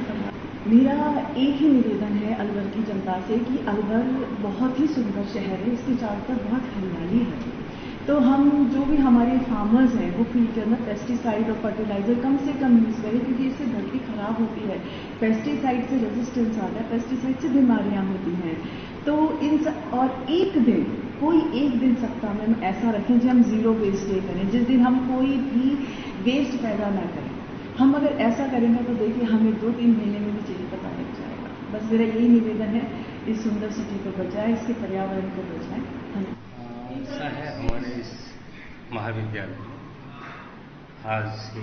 मेरा एक ही निवेदन है अलवर की जनता से कि अलवर बहुत ही सुंदर शहर है, इसके चारों तरफ बहुत हरियाली है। तो हम जो भी हमारे फार्मर्स हैं वो फील्ड के अंदर पेस्टिसाइड और फर्टिलाइजर कम से कम यूज़ करें, क्योंकि इससे धरती खराब होती है। पेस्टिसाइड से रेजिस्टेंस आता है, पेस्टिसाइड से बीमारियां होती हैं। तो और एक दिन, कोई एक दिन सप्ताह में हम ऐसा रखें कि हम जीरो वेस्ट डे करें, जिस दिन हम कोई भी वेस्ट पैदा ना करें। हम अगर ऐसा करेंगे तो देखिए हमें 2-3 महीने में भी चीज़ें पता लग जाएगा। बस मेरा यही निवेदन है, इस सुंदर सिटी को बचाएं, इसके पर्यावरण को बचाएं। धन्यवाद। ऐसा है, हमारे इस महाविद्यालय में आज से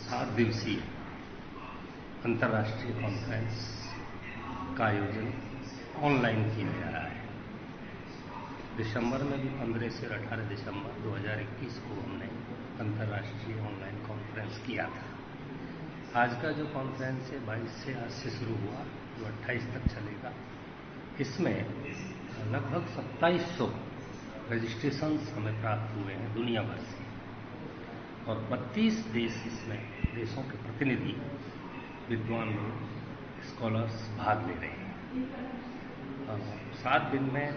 7 दिवसीय अंतर्राष्ट्रीय कॉन्फ्रेंस का आयोजन ऑनलाइन किया जा रहा है। दिसंबर में भी 15 से 18 दिसंबर 2021 को हमने अंतर्राष्ट्रीय ऑनलाइन कॉन्फ्रेंस किया था। आज का जो कॉन्फ्रेंस है 22 से आज से शुरू हुआ, जो 28 तक चलेगा। इसमें लगभग 2700 रजिस्ट्रेशंस हमें प्राप्त हुए हैं दुनिया भर से, और 32 देश इसमें, देशों के प्रतिनिधि, विद्वान लोग, स्कॉलर्स भाग ले रहे हैं। 7 दिन में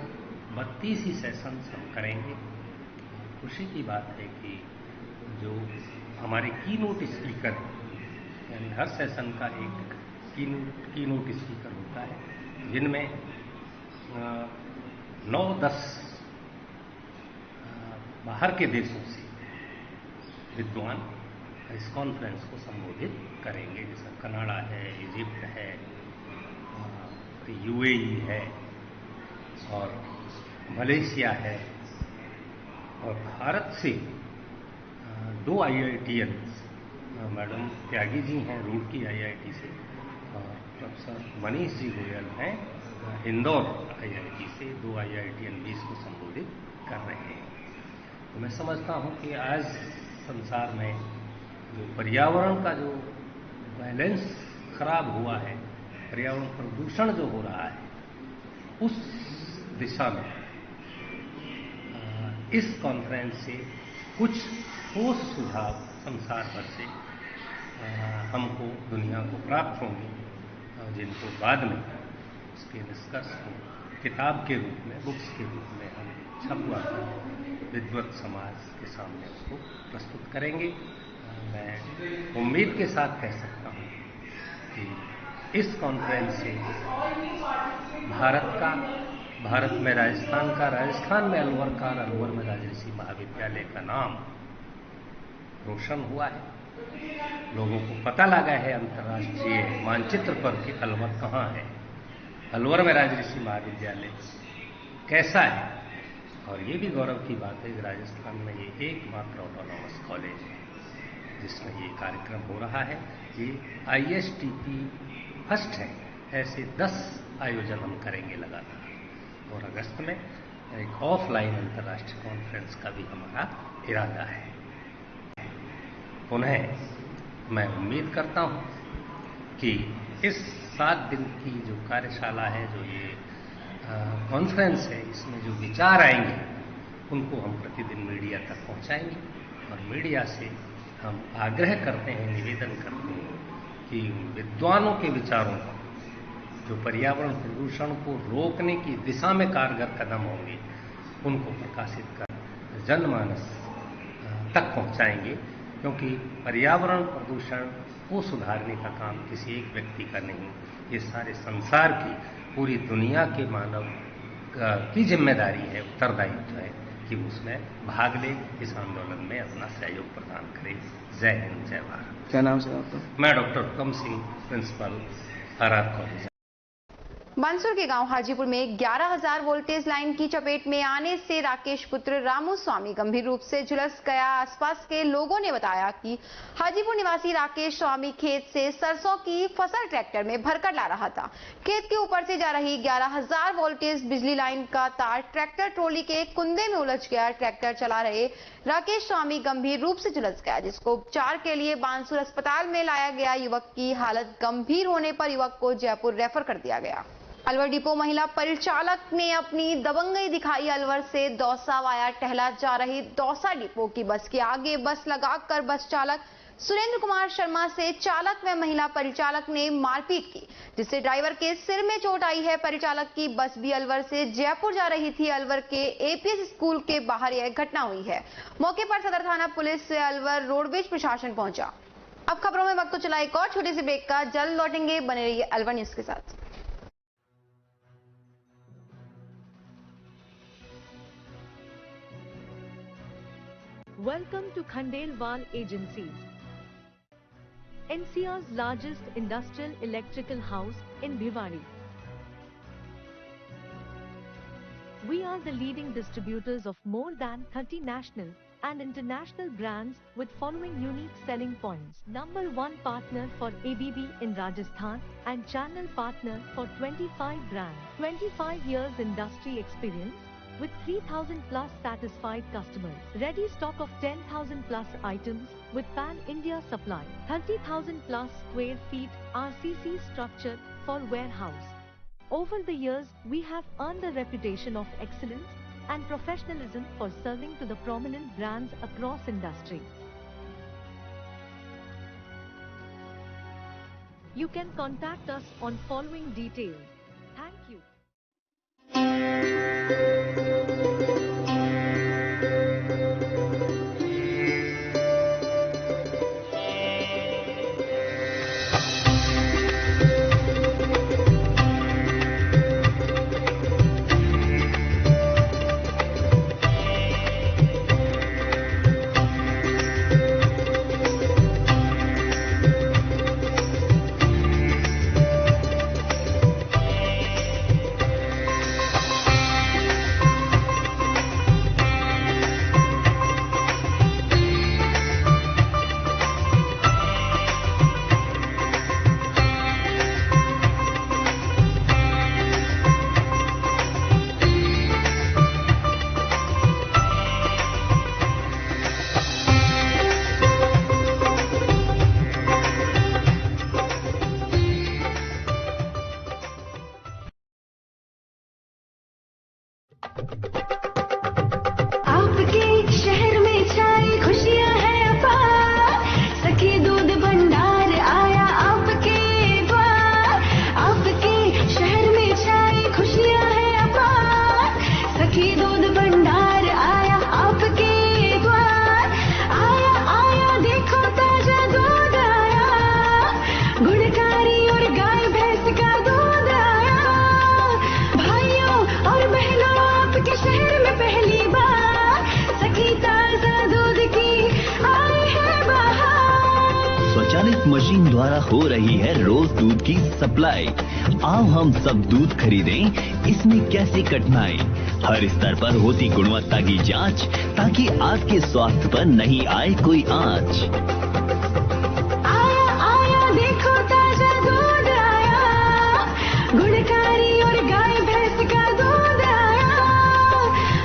32 ही सेशंस हम करेंगे। खुशी की बात है कि जो हमारे कीनोट स्पीकर, यानी हर सेशन का एक कीनोट स्पीकर होता है, जिनमें 9-10 बाहर के देशों से विद्वान इस कॉन्फ्रेंस को संबोधित करेंगे। जैसे कनाडा है, इजिप्ट है, यूएई है और मलेशिया है, और भारत से 2 IITians, मैडम त्यागी जी हैं रुड़की IIT से, और प्रोफेसर मनीष जी गोयल हैं इंदौर IIT से, 2 IITian भी इसको संबोधित कर रहे हैं। तो मैं समझता हूँ कि आज संसार में जो पर्यावरण का जो बैलेंस खराब हुआ है, पर्यावरण प्रदूषण जो हो रहा है, उस दिशा में इस कॉन्फ्रेंस से कुछ ठोस सुझाव संसार भर से हमको, दुनिया को प्राप्त होंगे, जिनको बाद में उसके निष्कर्ष को किताब के रूप में, बुक्स के रूप में हम छपवा कर विद्वत समाज के सामने उसको प्रस्तुत करेंगे। मैं उम्मीद के साथ कह सकता हूँ कि इस कॉन्फ्रेंस से भारत में राजस्थान का, राजस्थान में अलवर का, अलवर में राजर्षि महाविद्यालय का नाम रोशन हुआ है। लोगों को पता लगा है अंतर्राष्ट्रीय मानचित्र पर कि अलवर कहाँ है, अलवर में राजर्षि महाविद्यालय कैसा है। और ये भी गौरव की बात है कि राजस्थान में ये एकमात्र ऑटोनॉमस कॉलेज है जिसमें ये कार्यक्रम हो रहा है। ये ISTP फर्स्ट है। ऐसे 10 आयोजन हम करेंगे लगातार, और अगस्त में एक ऑफलाइन अंतर्राष्ट्रीय कॉन्फ्रेंस का भी हमारा इरादा है। पुनः मैं उम्मीद करता हूँ कि इस 7 दिन की जो कार्यशाला है, जो ये कॉन्फ्रेंस है, इसमें जो विचार आएंगे उनको हम प्रतिदिन मीडिया तक पहुँचाएंगे, और मीडिया से हम आग्रह करते हैं, निवेदन करते हैं कि विद्वानों के विचारों को, जो पर्यावरण प्रदूषण को रोकने की दिशा में कारगर कदम होंगे, उनको प्रकाशित कर जनमानस तक पहुंचाएंगे। क्योंकि पर्यावरण प्रदूषण को सुधारने का काम किसी एक व्यक्ति का नहीं, ये सारे संसार की, पूरी दुनिया के मानव की जिम्मेदारी है, उत्तरदायित्व है कि उसमें भाग ले, इस आंदोलन में अपना सहयोग प्रदान करे। जय हिंद, जय भारत। क्या नाम है आपका? मैं doctor Hukam Singh, principal R college. Mansoor के गांव हाजीपुर में 11,000 वोल्टेज लाइन की चपेट में आने से राकेश पुत्र रामू स्वामी गंभीर रूप से झुलस गया। आसपास के लोगों ने बताया कि हाजीपुर निवासी राकेश स्वामी खेत से सरसों की फसल ट्रैक्टर में भरकर ला रहा था। खेत के ऊपर से जा रही 11,000 वोल्टेज बिजली लाइन का तार ट्रैक्टर ट्रॉली के कुंदे में उलझ गया। ट्रैक्टर चला रहे राकेश स्वामी गंभीर रूप से झुलस गया, जिसको उपचार के लिए बांसुर अस्पताल में लाया गया। युवक की हालत गंभीर होने पर युवक को जयपुर रेफर कर दिया गया। अलवर डिपो महिला परिचालक ने अपनी दबंगई दिखाई। अलवर से दौसा वाया टहला जा रही दौसा डिपो की बस के आगे बस लगाकर बस चालक सुरेंद्र कुमार शर्मा से चालक व महिला परिचालक ने मारपीट की, जिससे ड्राइवर के सिर में चोट आई है। परिचालक की बस भी अलवर से जयपुर जा रही थी। अलवर के APS स्कूल के बाहर यह घटना हुई है। मौके पर सदर थाना पुलिस से अलवर रोडवेज प्रशासन पहुंचा। अब खबरों में वक्त तो चला एक और छोटी सी ब्रेक का, जल्द लौटेंगे, बने रहिए अलवर न्यूज के साथ। Welcome to Khandelwal Agencies, NCR's largest industrial electrical house in Bhiwadi. We are the leading distributors of more than 30 national and international brands with following unique selling points. Number 1 partner for ABB in Rajasthan and channel partner for 25 brands. 25 years industry experience with 3,000 plus satisfied customers. Ready stock of 10,000 plus items with pan-India supply. 30,000 plus square feet RCC structure for warehouse. Over the years, we have earned a reputation of excellence and professionalism for serving to the prominent brands across industry. You can contact us on following details. Thank you. Machine द्वारा हो रही है रोज दूध की supply. आओ हम सब दूध खरीदें, इसमें कैसी कठिनाई। हर स्तर पर होती गुणवत्ता की जांच, ताकि आपके स्वास्थ्य पर नहीं आए कोई आंच। आया आया देखो ताजा दूध आया, गुणकारी और गाय भैंस का दूध आया।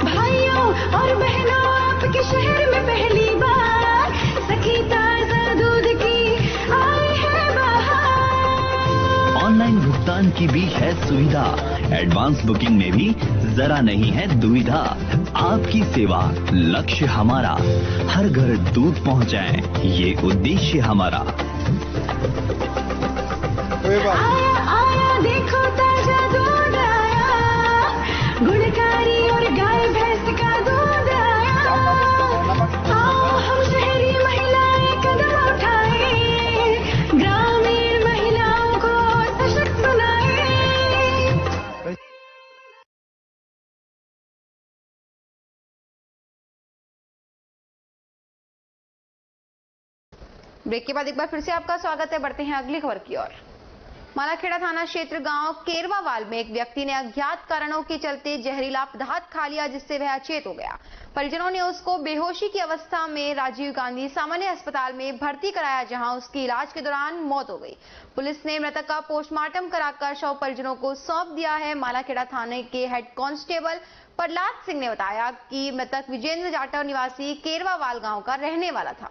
भाइयों और बहनों आपके शहर में पहली बार सखी ताजा दूध की ऑनलाइन भुगतान की भी है सुविधा, एडवांस बुकिंग में भी जरा नहीं है दुविधा। आपकी सेवा लक्ष्य हमारा, हर घर दूध पहुंचाएं, ये उद्देश्य हमारा। आया आया देखो ताजा दूध आया, गुणकारी और गाय भैंस का दूध आया। आओ हम शहरी महिलाएं कदम उठाएं, ग्रामीण महिलाओं को सशक्त बनाएं। ब्रेक के बाद एक बार फिर से आपका स्वागत है। बढ़ते हैं अगली खबर की ओर। मालाखेड़ा थाना क्षेत्र गांव केरवावाल में एक व्यक्ति ने अज्ञात कारणों के चलते जहरीला पदार्थ खा लिया, जिससे वह अचेत हो गया। परिजनों ने उसको बेहोशी की अवस्था में राजीव गांधी सामान्य अस्पताल में भर्ती कराया, जहां उसकी इलाज के दौरान मौत हो गई। पुलिस ने मृतक का पोस्टमार्टम कराकर शव परिजनों को सौंप दिया है। मालाखेड़ा थाने के हेड कांस्टेबल प्रहलाद सिंह ने बताया कि मृतक विजेंद्र जाटव निवासी केरवावाल गाँव का रहने वाला था।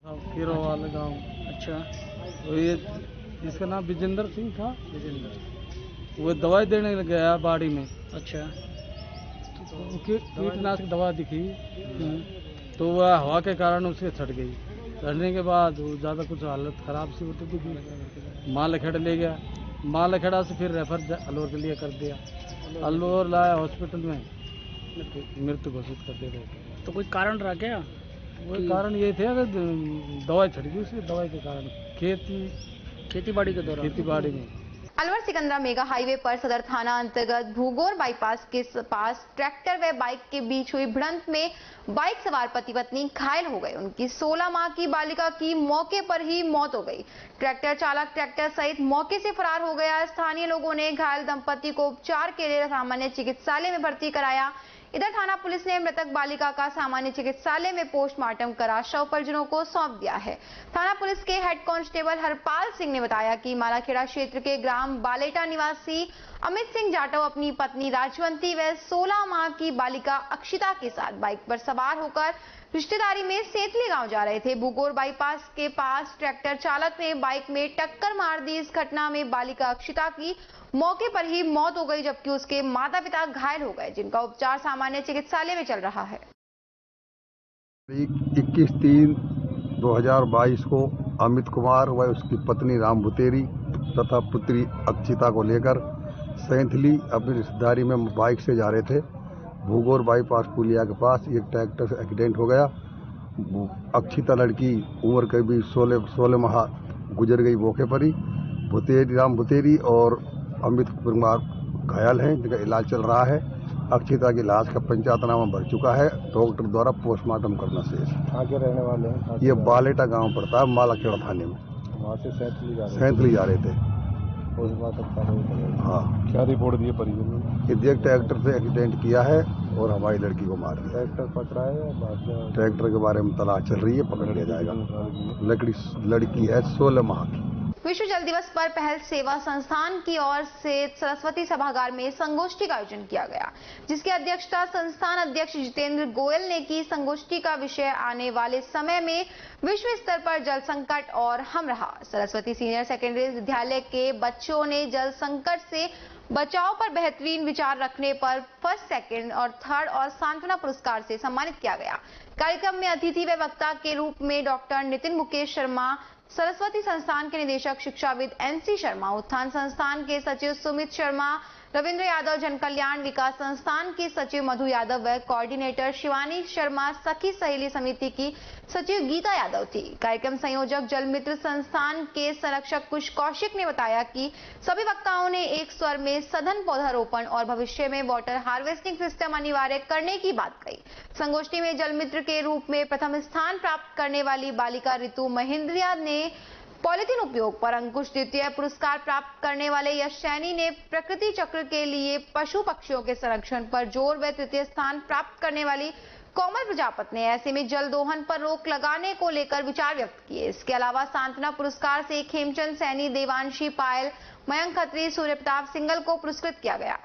केरवावाल गाँव। अच्छा, तो ये इसका नाम विजेंद्र सिंह था। वो दवाई देने गया बाड़ी में। अच्छा, तो कीटनाशक दवा दिखी, तो वह हवा के कारण उसके छट गई। छटने के बाद ज़्यादा कुछ हालत खराब सी होती थी। मालाखेड़ा ले गया, मालाखेड़ा से फिर रेफर अलवर के लिए कर दिया। अलवर लाया हॉस्पिटल में, मृत्यु घोषित कर दे रहे। तो कोई कारण रहा क्या? वो कारण ये थे कि दवाई छट गई उसकी, दवाई के कारण खेती बाड़ी के दौरान। खेती बाड़ी में अलवर सिकंदरा मेगा हाईवे पर सदर थाना अंतर्गत भूगोर बाईपास के पास ट्रैक्टर व बाइक के बीच हुई भिड़ंत में बाइक सवार पति पत्नी घायल हो गए। उनकी 16 माह की बालिका की मौके पर ही मौत हो गई। ट्रैक्टर चालक ट्रैक्टर सहित मौके से फरार हो गया। स्थानीय लोगों ने घायल दंपति को उपचार के लिए सामान्य चिकित्सालय में भर्ती कराया। इधर थाना पुलिस ने मृतक बालिका का सामान्य चिकित्सालय में पोस्टमार्टम करा शव परिजनों को सौंप दिया है। थाना पुलिस के हेड कांस्टेबल हरपाल सिंह ने बताया कि मालाखेड़ा क्षेत्र के ग्राम बालेटा निवासी अमित सिंह जाटव अपनी पत्नी राजवंती व 16 माह की बालिका अक्षिता के साथ बाइक पर सवार होकर रिश्तेदारी में सेतली गांव जा रहे थे। भूगोर बाईपास के पास ट्रैक्टर चालक ने बाइक में टक्कर मार दी। इस घटना में बालिका अक्षिता की मौके पर ही मौत हो गई, जबकि उसके माता पिता घायल हो गए, जिनका उपचार सामान्य चिकित्सालय में चल रहा है। 21/3/2022 को अमित कुमार व उसकी पत्नी राम भुतेरी तथा पुत्री अक्षिता को लेकर सैंथली अपनी रिश्तेदारी में बाइक से जा रहे थे। भूगोर बाईपास पुलिया के पास एक ट्रैक्टर से एक्सीडेंट हो गया। अक्षिता लड़की उम्र करीब 16 माह गुजर गई मौके पर ही। राम भुतेरी और अमित कुमार घायल हैं, जिनका इलाज चल रहा है। अक्षिता की लाश का पंचायतनामा भर चुका है। डॉक्टर द्वारा पोस्टमार्टम करना शेष। कहाँ के रहने वाले हैं? ये बालेटा गांव पड़ता है, मालाखेड़ा थाने में। वहाँ से सैंथली जा रहे थे। हाँ, क्या रिपोर्ट दी है परिजन ने? ये ट्रैक्टर से एक्सीडेंट किया है और हमारी लड़की को मार दिया। ट्रैक्टर पकड़ा है या ट्रैक्टर के बारे में तलाश चल रही है, पकड़ लिया जाएगा। लड़की है 16 माह की। विश्व जल दिवस पर पहल सेवा संस्थान की ओर से सरस्वती सभागार में संगोष्ठी का आयोजन किया गया, जिसकी अध्यक्षता संस्थान अध्यक्ष जितेंद्र गोयल ने की। संगोष्ठी का विषय आने वाले समय में विश्व स्तर पर जल संकट और हम रहा। सरस्वती सीनियर सेकेंडरी विद्यालय के बच्चों ने जल संकट से बचाव पर बेहतरीन विचार रखने पर फर्स्ट, सेकंड और थर्ड और सांत्वना पुरस्कार से सम्मानित किया गया। कार्यक्रम में अतिथि व वक्ता के रूप में डॉक्टर नितिन मुकेश शर्मा, सरस्वती संस्थान के निदेशक शिक्षाविद NC शर्मा, उत्थान संस्थान के सचिव सुमित शर्मा, रविंद्र यादव, जन कल्याण विकास संस्थान की सचिव मधु यादव व कोऑर्डिनेटर शिवानी शर्मा, सखी सहेली समिति की सचिव गीता यादव थी। कार्यक्रम संयोजक जल मित्र संस्थान के संरक्षक कुश कौशिक ने बताया कि सभी वक्ताओं ने एक स्वर में सघन पौधारोपण और भविष्य में वाटर हार्वेस्टिंग सिस्टम अनिवार्य करने की बात कही। संगोष्ठी में जल मित्र के रूप में प्रथम स्थान प्राप्त करने वाली बालिका ऋतु महिंद्रिया ने पॉलिथीन उपयोग पर अंकुश, द्वितीय पुरस्कार प्राप्त करने वाले यश सैनी ने प्रकृति चक्र के लिए पशु पक्षियों के संरक्षण पर जोर व तृतीय स्थान प्राप्त करने वाली कोमल प्रजापति ने ऐसे में जल दोहन पर रोक लगाने को लेकर विचार व्यक्त किए। इसके अलावा सांत्वना पुरस्कार से खेमचंद सैनी, देवांशी पायल, मयंक खत्री, सूर्य प्रताप सिंगल को पुरस्कृत किया गया।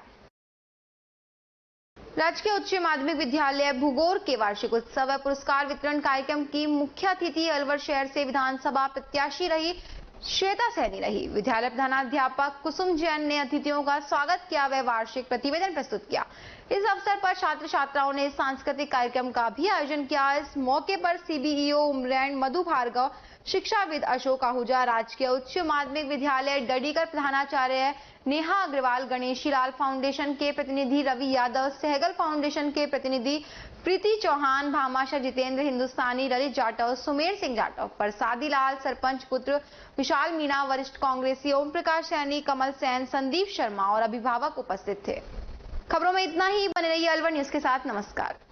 राजकीय उच्च माध्यमिक विद्यालय भूगोर के वार्षिक उत्सव व पुरस्कार वितरण कार्यक्रम की मुख्य अतिथि अलवर शहर से विधानसभा प्रत्याशी रही श्वेता सैनी रही। विद्यालय प्रधानाध्यापक कुसुम जैन ने अतिथियों का स्वागत किया व वार्षिक प्रतिवेदन प्रस्तुत किया। इस अवसर पर छात्र छात्राओं ने सांस्कृतिक कार्यक्रम का भी आयोजन किया। इस मौके पर CBEO उमरैन मधु भार्गव, शिक्षाविद अशोक आहूजा, राजकीय उच्च माध्यमिक विद्यालय डडीकर प्रधानाचार्य नेहा अग्रवाल, गणेशी लाल फाउंडेशन के प्रतिनिधि रवि यादव, सहगल फाउंडेशन के प्रतिनिधि प्रीति चौहान, भामाशाह जितेंद्र, हिंदुस्तानी ललित जाटव, सुमेर सिंह जाटव, प्रसादी लाल, सरपंच पुत्र विशाल मीणा, वरिष्ठ कांग्रेसी ओम प्रकाश सैनी, कमल सैन, संदीप शर्मा और अभिभावक उपस्थित थे। खबरों में इतना ही। बने रहिए अलवर न्यूज के साथ। नमस्कार।